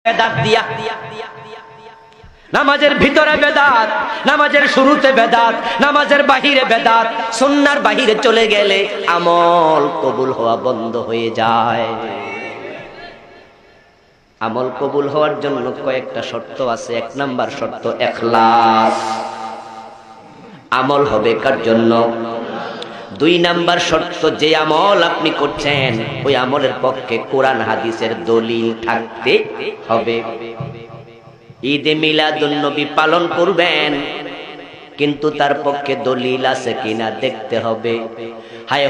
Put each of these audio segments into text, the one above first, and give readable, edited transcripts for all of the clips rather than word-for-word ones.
বেদাত দিয়া, নামাজের ভিতরে বেদাত, নামাজের শুরুতে বেদাত, নামাজের বাহিরে বেদাত। সুন্নাহর বাহিরে চলে গেলে আমল কবুল হওয়া বন্ধ হয়ে যায়। আমল কবুল হওয়ার জন্য কয়েকটা শর্ত আছে। 1 নাম্বার শর্ত ইখলাস। আমল হবে কার জন্য? 2 নাম্বার শর্ত, যে আমল আপনি করছেন ওই আমলের পক্ষে কোরআন হাদিসের দলিল থাকতে হবে। ঈদে মিলাদুন নবী পালন করবেন, কিন্তু তার পক্ষে দলিল আছে কিনা দেখতে হবে। হায়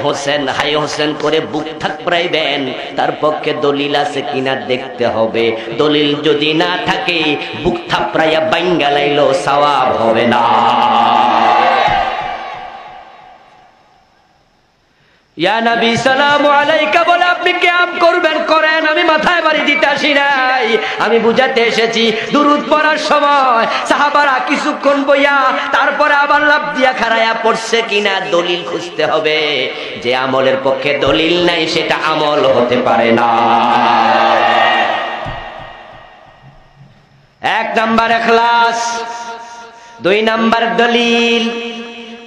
হোসেন করে বুক থাপড়াইবেন, তার পক্ষে দলিল আছে কিনা দেখতে হবে। দলিল যদি না থাকে বুক থাপড়াইয়া বাইঙ্গা লাইলো সওয়াব হবে না। ইয়া নবী সালামু আলাইকা বলে আপনি কিয়াম করবেন, করেন, আমি মাথায় বাড়ি দিতে আসি নাই, আমি বুঝাতে এসেছি। দুরূদ পড়ার সময় সাহাবারা কিছুক্ষণ বইয়া তারপরে আবার লাফ দিয়া খাড়ায়া পড়ছে কিনা দলিল খুঁজতে হবে। যে আমলের পক্ষে দলিল নাই সেটা আমল হতে পারে না। 1 নাম্বার ইখলাস, 2 নাম্বার দলিল,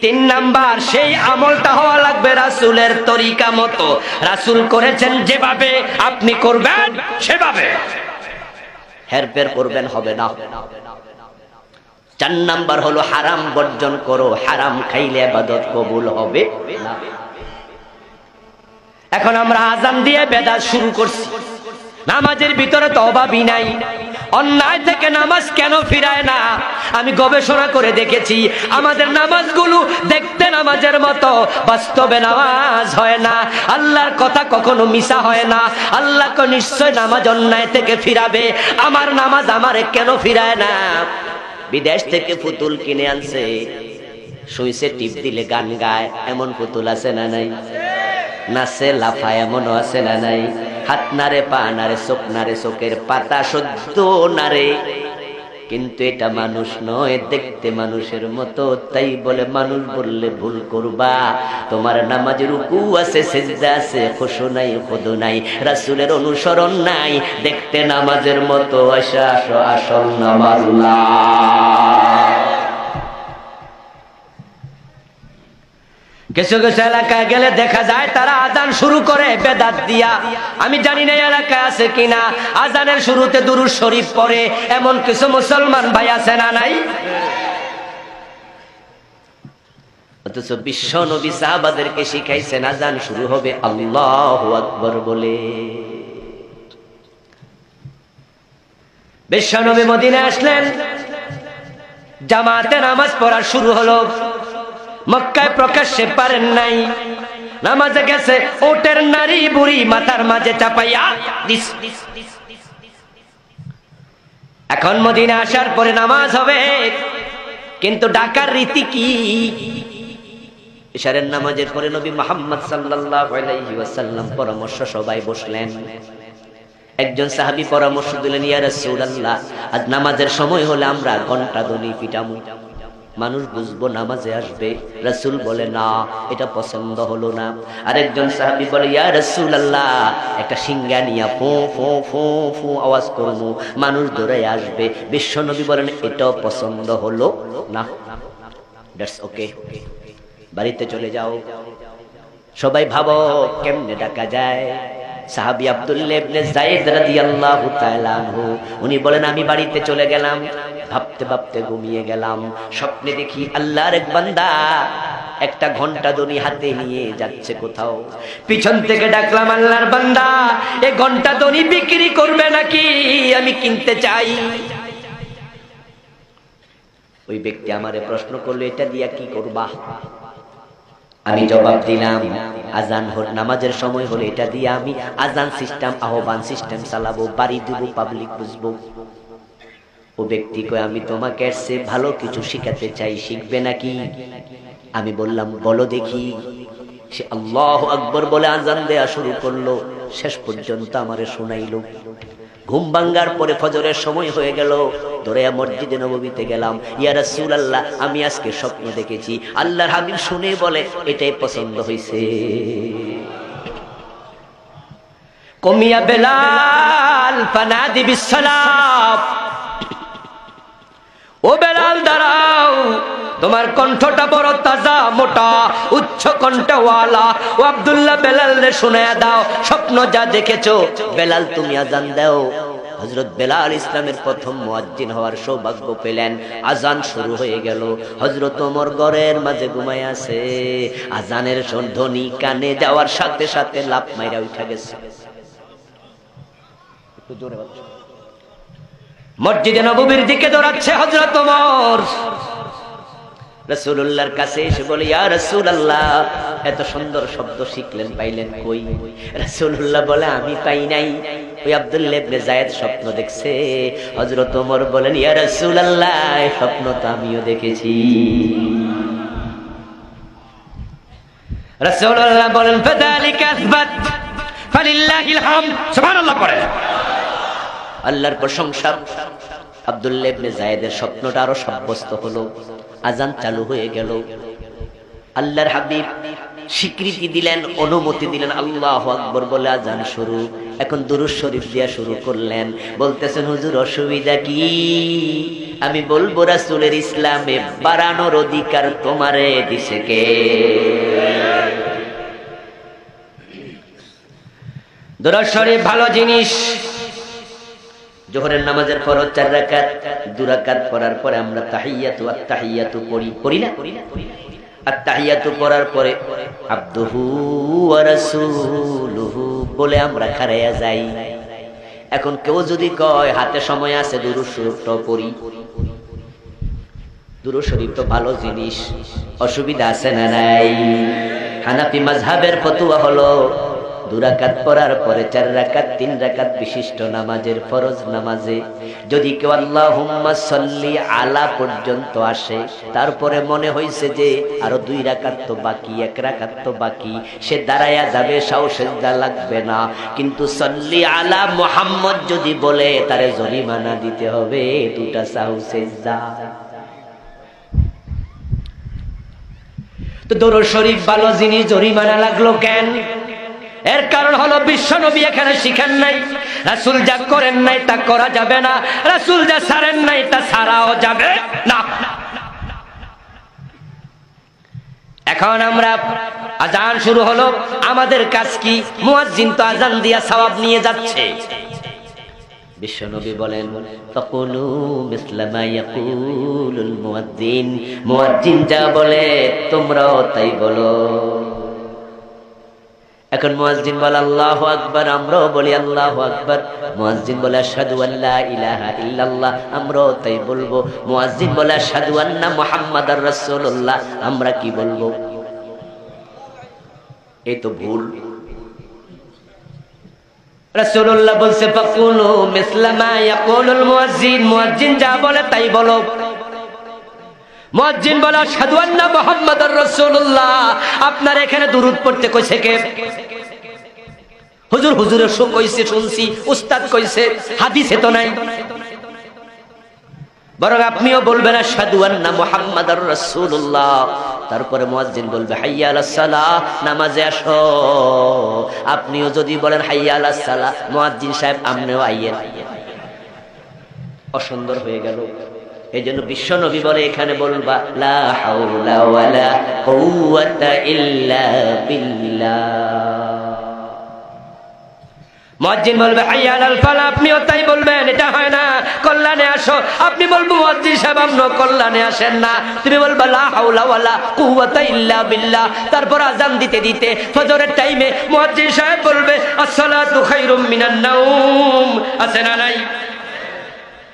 3 নাম্বার সেই আমলটা হওয়া লাগবে রাসূলের তরিকা মতো। রাসূল করেছেন যেভাবে আপনি করবেন সেভাবে, হেরফের করবেন হবে না। 4 নাম্বার হলো হারাম বর্জন করো, হারাম খাইলে ইবাদত কবুল হবে না। এখন আমরা আযান দিয়ে বেদাত শুরু করছি, নামাজের ভিতরে তওবা বিনাই। অন্যায় থেকে নামাজ কেন ফিরায় না? আমি গবেষণা করে দেখেছি আমাদের নামাজগুলো দেখতে নামাজের মতো, বাস্তবে নামাজ হয় না। আল্লাহর কথা কখনো মিছা হয় না। আল্লাহকে নিশ্চয় নামাজ অন্যায় থেকে ফিরাবে, আমার নামাজ আমারে কেন ফিরায় না? বিদেশ থেকে পুতুল কিনে আনছে, সুইচে টিপ দিলে গান গায়, এমন পুতুল আছে না নাই? নাচে লাফায়, এমনও আছে না নাই? হাত নারে, পা নারে, চোখ নারে, চোখের পাতা সহ্য নারে, কিন্তু এটা মানুষ নয়, দেখতে মানুষের মতো। তাই বলে মানুষ বললে ভুল করবা। তোমার নামাজে রুকু আছে, সিজদা আছে, খুশু নাই, খুদু নাই, রাসূলের অনুসরণ নাই, দেখতে নামাজের মতো, আসল নামাজ না। কিছু কিছু এলাকায় গেলে দেখা যায় তারা আযান শুরু করে বেদাত দিয়া। আমি জানি না এলাকায় আছে কিনা, আযানের শুরুতে দুরূদ শরীফ পড়ে এমন কিছু মুসলমান ভাই আছে না নাই? অথচ বিশ্ব নবী সাহাবাদেরকে শিখাইছেন আযান শুরু হবে আল্লাহু আকবার বলে। বিশ্ব নবী মদিনায় আসলেন, জামাতে নামাজ পড়া শুরু হলো। মক্কায় প্রকাশ্যে পারেন নাই, নামাজে গেছে ওটের নারী বুড়ি মাথার মাঝে চাপাইয়া দিস। এখন মদিনা আসার পরে নামাজ হবে, কিন্তু ডাকার রীতি কি? ইশারের নামাজের পরে নবী মুহাম্মদ সাল্লাল্লাহু আলাইহি ওয়াসাল্লাম পরামর্শ সবাই বসলেন। একজন সাহাবী পরামর্শ দিলেন, ইয়া রাসূলুল্লাহ, আজ নামাজের সময় হলে আমরা ঘন্টা ধ্বনি পিটামু, মানুষ বুঝবো নামাজে আসবে। রাসূল বলে, না, এটা পছন্দ হলো না। আরেকজন সাহাবী বলে, ইয়া রাসূলুল্লাহ, একটা সিংহা নিয়া ফু ফু ফু ফু আওয়াজ করব, মানুষ দৌড়ে আসবে। বিশ্বনবী বলেন, এটাও পছন্দ হলো না। দ্যাটস ওকে, বাড়িতে চলে যাও। সবাই ভাবো কেমনে ডাকা যায়। সাহাবী আব্দুল্লাহ ইবনে যায়েদ রাদিয়াল্লাহু তাআলা আনহু উনি বলেন, আমি বাড়িতে চলে গেলাম, ভাবতে ভাবতে ঘুমিয়ে গেলাম। স্বপ্নে দেখি আল্লাহর এক বান্দা একটা ঘন্টা ধ্বনি হাতে নিয়ে যাচ্ছে কোথাও। পিছন থেকে ডাকলাম, আল্লাহর বান্দা, এই ঘন্টা ধ্বনি বিক্রি করবে নাকি? আমি কিনতে চাই। ওই ব্যক্তি আমারে প্রশ্ন করলো, এটা দিয়া কি করবা? আমি জবাব দিলাম, আযান নামাজের সময় হলে এটা দিয়ে আমি আযান সিস্টেম, আহ্বান সিস্টেম চালাবো, বাড়ি দিব, পাবলিক বুঝবো। ও ব্যক্তি কয়, আমি তোমাকে এসে ভালো কিছু শিখাতে চাই, শিখবে নাকি? আমি বললাম, বলো দেখি। সে আল্লাহু আকবার বলে আযান দেয়া শুরু করলো, শেষ পর্যন্ত আমারে শোনাইলো। ঘুম ভাঙ্গার পরে ফজরের সময় হয়ে গেল, দৌড়াইয়া মসজিদে নববীতে গেলাম। ইয়া রাসূলুল্লাহ, আমি আজকে স্বপ্ন দেখেছি। আল্লাহর হাবিব শুনে বলে, এটাই পছন্দ হয়েছে। কমিয়া বেলাল বেলাল ফানাদি বিসসালাম, ও বেলাল দাঁড়াও, তোমার কণ্ঠটা বড় তাজা মোটা উচ্চ কণ্ঠওয়ালা, ও আব্দুল্লাহ বেলাল রে শোনায়া দাও স্বপ্ন যা দেখেছো। বেলাল তুমি আজান দাও। হযরত বেলাল ইসলামের প্রথম মুয়াজ্জিন হওয়ার সৌভাগ্য পেলেন। আজান শুরু হয়ে গেল। হযরত ওমর ঘরের মাঝে ঘুমায় আছে। আজানের ধ্বনি কানে যাওয়ার সাথে সাথে লাফ মাইরা উঠে গেছে। একটু জোরে বলো। মসজিদে নববীর দিকে দৌড়াচ্ছে হযরত ওমর। রাসূলুল্লাহর কাছে এসে বলে, ইয়া রাসূলুল্লাহ, এত সুন্দর শব্দ শিখলেন পাইলেন কই? রাসূলুল্লাহ বলে, আমি পাই নাই, ওই আব্দুল্লাহ ইবনে যায়েদ স্বপ্ন দেখছে। হযরত ওমর বলেন, ইয়া রাসূলুল্লাহ, এই স্বপ্ন তো আমিও দেখেছি। রাসূলুল্লাহ বলেন, ফাযালিকা আসবাত ফালিল্লাহিল হামদ, সুবহানাল্লাহ পড়েন। আল্লাহর প্রশংসা। আব্দুল্লাহ ইবনে যায়েদের স্বপ্নটা আরো সাব্যস্ত হলো। আজান চালু হয়ে গেল। আল্লাহর হাবিব স্বীকৃতি দিলেন, অনুমতি দিলেন, আল্লাহু আকবার বলে আজান শুরু। এখন দুরূদ শরীফ দিয়া শুরু করলেন। বলতেছেন, হুজুর অসুবিধা কি? আমি বলবো, রাসূলের ইসলামে বাড়ানোর অধিকার তোমারে দিছে কে? দুরূদ শরীফ ভালো জিনিস। জোহরের নামাজের ফরজ 4 রাকাত, 2 রাকাত পড়ার পরে আমরা তাহিয়াতু আত-তাহিয়াতু পড়ি না? আত-তাহিয়াতু পড়ার পরে আবদুহু ওয়া রাসূলুহু বলে আমরা খাড়ায়া যাই। এখন কেউ যদি কয় হাতে সময় আছে দুরূদ শরীফটা পড়ি, দুরূদ শরীফ তো ভালো জিনিস, অসুবিধা আছে না নাই? হানাফি মাযহাবের ফতোয়া হলো 2 রাকাত পড়ার পরে 4 রাকাত 3 রাকাত বিশিষ্ট নামাজের ফরজ নামাজে যদি কেউ আল্লাহুম্মা সাল্লি আলা পর্যন্ত আসে, তারপরে মনে হইছে যে আরো 2 রাকাত তো বাকি, 1 রাকাত তো বাকি, সে দাঁড়ায়া যাবে, সাও সেজদা লাগবে না। কিন্তু সাল্লি আলা মুহাম্মদ যদি বলে, তারে জরিমানা দিতে হবে 2টা সাও সেজদা। তো দরুদ শরীফ ভালো জিনিস, জরিমানা লাগলো কেন? এর কারণ হলো বিশ্ব নবী এখানে শিখান নাই, রাসূল যা করেন নাই তা করা যাবে না, রাসূল যা ছাড়েন নাই তা ছাড়াও যাবে না। এখন আমরা আজান শুরু হলো, আমাদের কাজ কি? মুয়াজ্জিন তো আজান দিয়া সওয়াব নিয়ে যাচ্ছে। বিশ্ব নবী বলেন, ফাকুলু মিসলা মা ইয়াকুলুল মুয়াজ্জিন, মুয়াজ্জিন যা বলে তোমরাও তাই বলো। এখন মুয়াজ্জিন বলে আল্লাহু আকবার, আমরাও বলি আল্লাহু আকবার। মুয়াজ্জিন বলে আশহাদু আল্লা ইলাহা ইল্লাল্লাহ, আমরাও তাই বলবো। মুয়াজ্জিন বলে আশহাদু আন্না মুহাম্মাদার রাসূলুল্লাহ, আমরা কি বলবো? এই তো ভুল। রাসূলুল্লাহ বলছে ফাকুলু মিসলা মা ইয়াকুলুল মুয়াজ্জিন, মুয়াজ্জিন যা বলে তাই বলো। মুয়াজ্জিন বলে আশহাদু আন্না মুহাম্মাদার রাসূলুল্লাহ, আপনার এখানে দুরূদ পড়তে কইছে কে? হুজুর হুজুরের কইছে শুনছি, উস্তাদ কইছে, হাদিসে তো নাই। বরং আপনিও বলবেন আশহাদু আন্না মুহাম্মাদার রাসূলুল্লাহ। তারপরে মুয়াজ্জিন বলবে হাইয়া আলাস সালাহ, নামাজে আসো। আপনিও যদি বলেন হাইয়া আলাস সালাহ, মুয়াজ্জিন সাহেব আপনিও আইয়েন। অসুন্দর হয়ে গেল। এই জন্য বিশ্ব নবী বলে এখানে বলবা লা হাওলা ওয়ালা কুওয়াতা ইল্লা বিল্লাহ। মুয়াজ্জিন বলবে হাইয়া আলাল ফালাহ, আপনিও তাই বলবেন। এটা হয় না, কল্যাণে আসো। আপনি বলবো মুয়াজ্জিন সাহেব আপনিও কল্যাণে আসেন না, তুমি বলবা লা হাওলা ওয়ালা কুওয়াতা ইল্লা বিল্লাহ। তারপর আযান দিতে দিতে ফজরের টাইমে মুয়াজ্জিন সাহেব বলবে আসসালাতু খায়রুম মিনান নাওম, আছে না নাই?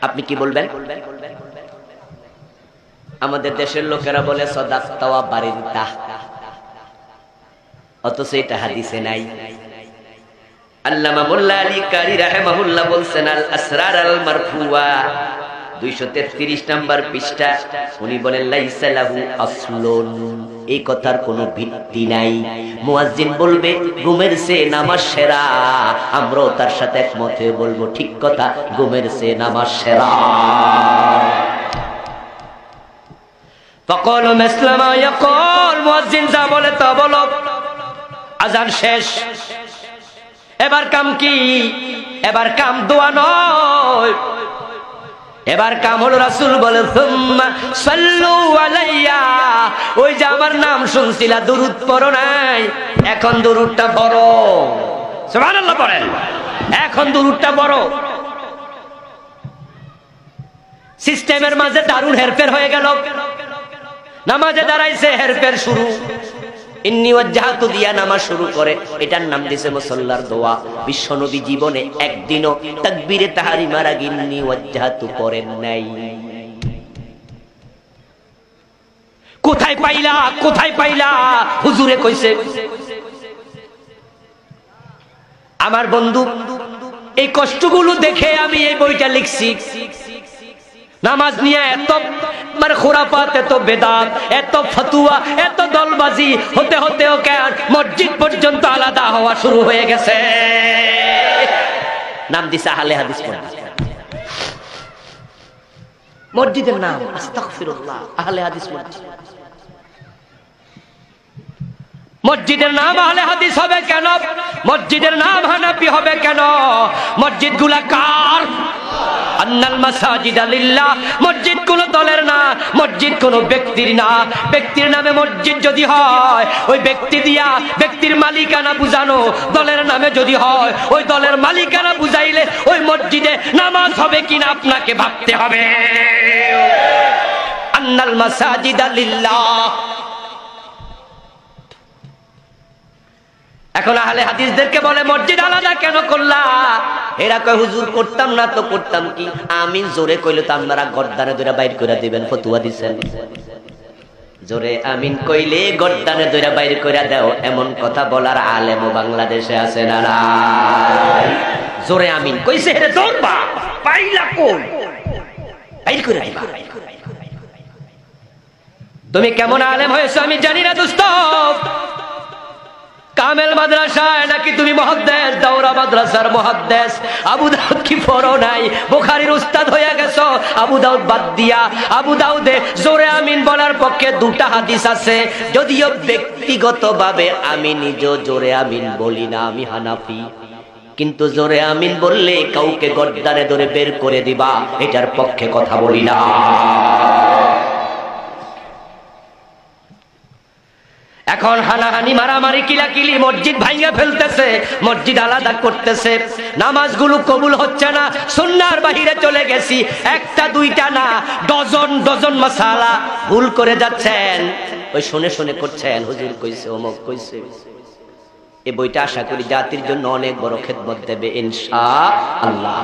আপনি কি বলবেন? আমাদের দেশের লোকেরা বলে সাদাক্তা ওয়া বারিনতা, অথচ এটা হাদিসে নাই। আল্লামা মোল্লা আলী কারি রাহিমাহুল্লাহ বলছেন আল আসরার আল মারফুয়া 233 নম্বর পৃষ্ঠা, উনি বলেন লাইসা লাহু আসলুন, এই কথার কোনো ভিত্তি নাই। মুয়াজ্জিন বলবে ঘুমের চেয়ে নামাজ সেরা, আমরাও তার সাথে একমত হয়ে বলবো ঠিক কথা, ঘুমের চেয়ে নামাজ সেরা। ফাকালু মিসলা মা ইয়াকুল, মুয়াজ্জিন যা বলে তা বলো। আজান শেষ। এবার কাম কি? এবার কাম দোয়া নয়, এবার কাম হলো রাসূল বলে সুম্মা সাল্লু আলাইয়া, ওই যে আমার নাম শুনছিলা দুরূদ পড়ো নাই, এখন দুরূদটা পড়ো। সুবহানাল্লাহ পড়েন, এখন দুরূদটা পড়ো। সিস্টেমের মাঝে দারুণ হেরফের হয়ে গেল, নামাজে দাঁড়াইছে হেরফের শুরু, ইন্নী ওয়াজ্জাহতু দিয়া নামাজ শুরু করে, এটার নাম দিয়েছে মুসাল্লার দোয়া। বিশ্বনবী জীবনে একদিনও তাকবীরে তাহরিমার আগে ইন্নী ওয়াজ্জাহতু পড়েন নাই। কোথায় পাইলা, কোথায় পাইলা? হুজুরে কইছে। আমার বন্ধু, এই কষ্টগুলো দেখে আমি এই বইটা লিখছি। নামাজ নিয়ে এত খুরাফাত, এত বেদাত, এত ফতুয়া, এত দলবাজি হতে হতে ওকে মসজিদ পর্যন্ত আলাদা হওয়া শুরু হয়ে গেছে। নাম দিছে আহলে হাদিস মসজিদের নাম, আস্তাগফিরুল্লাহ, আহলে হাদিস মসজিদ। মসজিদের নাম আহলে হাদিস হবে কেন? মসজিদের নাম হানাফি হবে কেন? মসজিদ গুলা কার? আন্নাল মাসাজিদা লিল্লাহ। মসজিদ কোন দলের না, মসজিদ কোন ব্যক্তির না। ব্যক্তির নামে মসজিদ যদি হয়, ওই ব্যক্তি দিয়া ব্যক্তির মালিকানা বুঝানো। দলের নামে যদি হয়, ওই দলের মালিকানা বুঝাইলে ওই মসজিদে নামাজ হবে কিনা আপনাকে ভাবতে হবে। আন্নাল মাসাজিদা লিল্লাহ। এখন আহলে হাদিসদেরকে বলে মসজিদ আলাদা কেন করলা? এরা কয় হুজুর করতাম না তো করতাম কি? আমিন জোরে কইলে তো আপনারা গর্দানে ধরে বাইর করে দিবেন, ফতোয়া দিছেন। জোরে আমিন কইলে গর্দানে ধরে বাইর করে দাও, এমন কথা বলার আলেমও বাংলাদেশে আছে না? জোরে আমিন কইছে হেরে দৌড়বা, পাইলা কই বাইর করে দিবা। তুমি কেমন আলেম হয়েছো আমি জানি না দোস্ত। কামেল মাদ্রাসায় নাকি তুমি মুহাদ্দিস, দাওরা মাদ্রাসার মুহাদ্দিস। আবু দাউদ কি পড়ো নাই? বুখারীর উস্তাদ হয়ে গেছো আবু দাউদ বাদ দিয়া। আবু দাউদে জোরে আমিন বলার পক্ষে দুটা হাদিস আছে, যদিও ব্যক্তিগতভাবে আমি নিজে জোরে আমিন বলি না, আমি হানাফি। কিন্তু জোরে আমিন বললে কাউকে গর্দানে ধরে বের করে দিবা, এটার পক্ষে কথা বলি না। এখন হানাহানি, মারামারি, কিলাকিলি, মসজিদ ভাঙিয়ে ফেলতেছে, মসজিদ আলাদা করতেছে, নামাজগুলো কবুল হচ্ছে না, সুন্নাহর বাহিরে চলে গেছি। একটা দুইটা না, ডজন ডজন মাসালা ভুল করে যাচ্ছেন। ওই শুনে শুনে করছেন, হুজুর কইছে, অমুক কইছে। এই বইটা আশা করি জাতির জন্য অনেক বড় খেদমত দেবে ইনশাআল্লাহ।